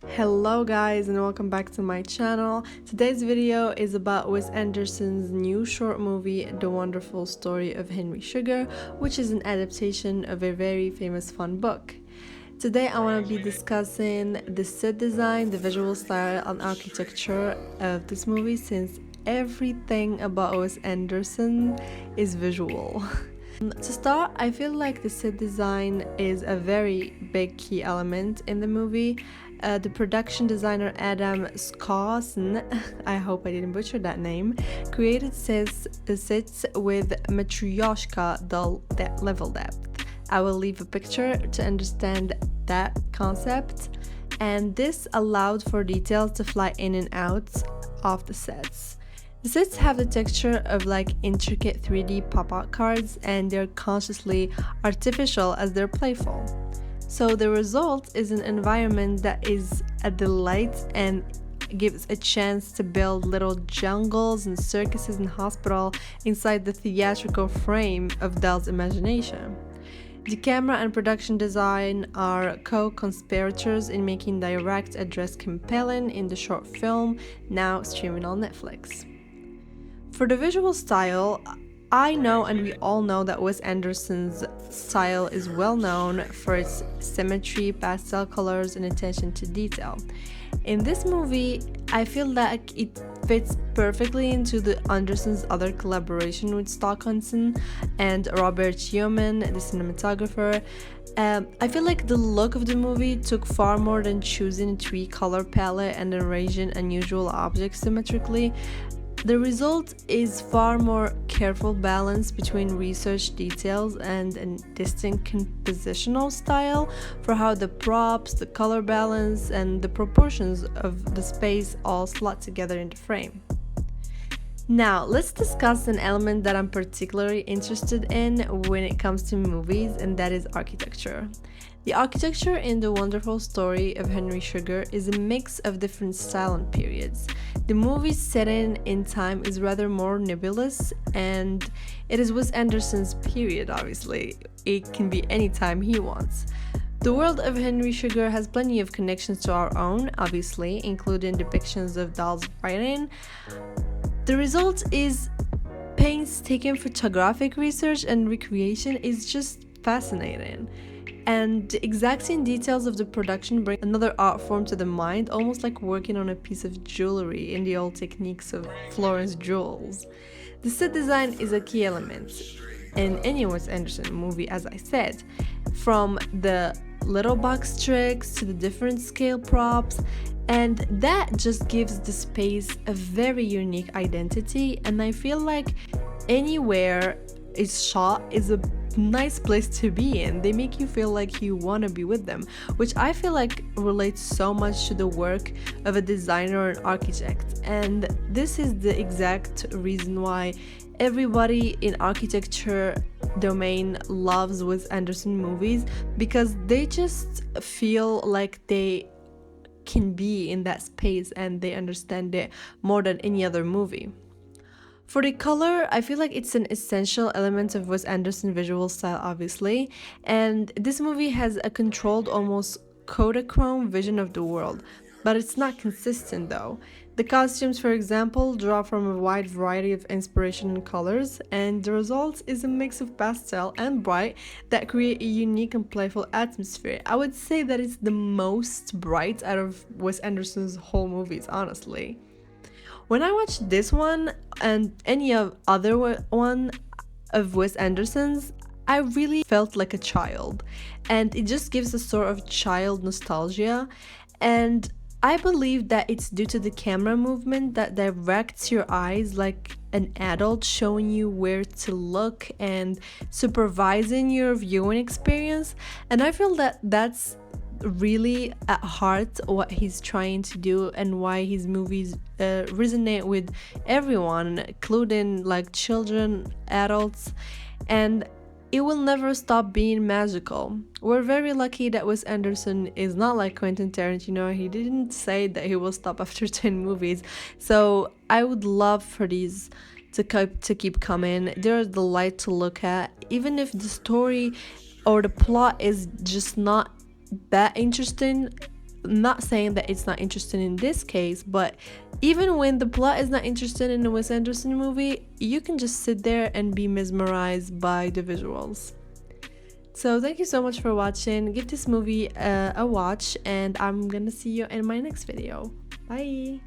Hello guys and welcome back to my channel. Today's video is about Wes Anderson's new short movie, The Wonderful Story of Henry Sugar, which is an adaptation of a very famous fun book. Today I want to be discussing the set design, the visual style and architecture of this movie since everything about Wes Anderson is visual. To start, I feel like the set design is a very big key element in the movie. The production designer Adam Skarsen, I hope I didn't butcher that name, created sets with matryoshka level depth. I will leave a picture to understand that concept, and this allowed for details to fly in and out of the sets. The sets have the texture of like intricate 3D pop-out cards, and they're consciously artificial as they're playful. So the result is an environment that is a delight and gives a chance to build little jungles and circuses and hospital inside the theatrical frame of Dell's imagination. The camera and production design are co-conspirators in making direct address compelling in the short film, now streaming on Netflix. For the visual style, I know and we all know that Wes Anderson's style is well known for its symmetry, pastel colors, and attention to detail. In this movie, I feel like it fits perfectly into the Anderson's other collaboration with Stockhausen and Robert Yeoman, the cinematographer. I feel like the look of the movie took far more than choosing a three-color palette and arranging unusual objects symmetrically. The result is far more careful balance between research details and a distinct compositional style for how the props, the color balance, and the proportions of the space all slot together in the frame. Now, let's discuss an element that I'm particularly interested in when it comes to movies, and that is architecture. The architecture in The Wonderful Story of Henry Sugar is a mix of different style and periods. The movie's setting in time is rather more nebulous, and it is Wes Anderson's period, obviously. It can be any time he wants. The world of Henry Sugar has plenty of connections to our own, obviously, including depictions of Dahl's writing. The result is painstaking photographic research and recreation is just fascinating. And the exacting details of the production bring another art form to the mind, almost like working on a piece of jewelry in the old techniques of Florence jewels. The set design is a key element in any Wes Anderson movie, as I said, from the little box tricks to the different scale props, and that just gives the space a very unique identity, and I feel like anywhere it's shot is a nice place to be in. They make you feel like you want to be with them, which I feel like relates so much to the work of a designer or an architect. And this is the exact reason why everybody in architecture domain loves Wes Anderson movies, because they just feel like they can be in that space and they understand it more than any other movie. For the color, I feel like it's an essential element of Wes Anderson's visual style, obviously, and this movie has a controlled, almost Kodachrome vision of the world, but it's not consistent though. The costumes, for example, draw from a wide variety of inspiration and colors, and the result is a mix of pastel and bright that create a unique and playful atmosphere. I would say that it's the most bright out of Wes Anderson's whole movies, honestly. When I watched this one and any other one of Wes Anderson's, I really felt like a child, and it just gives a sort of child nostalgia, and I believe that it's due to the camera movement that directs your eyes like an adult, showing you where to look and supervising your viewing experience, and I feel that that's really at heart what he's trying to do and why his movies resonate with everyone, including like children, adults, and it will never stop being magical. We're very lucky that Wes Anderson is not like Quentin Tarantino. He didn't say that he will stop after 10 movies, so I would love for these to keep coming. They're a delight to look at, even if the story or the plot is just not that interesting. not saying that it's not interesting in this case, but even when the plot is not interesting in a Wes Anderson movie, you can just sit there and be mesmerized by the visuals. So thank you so much for watching. Give this movie a watch, and I'm gonna see you in my next video. Bye!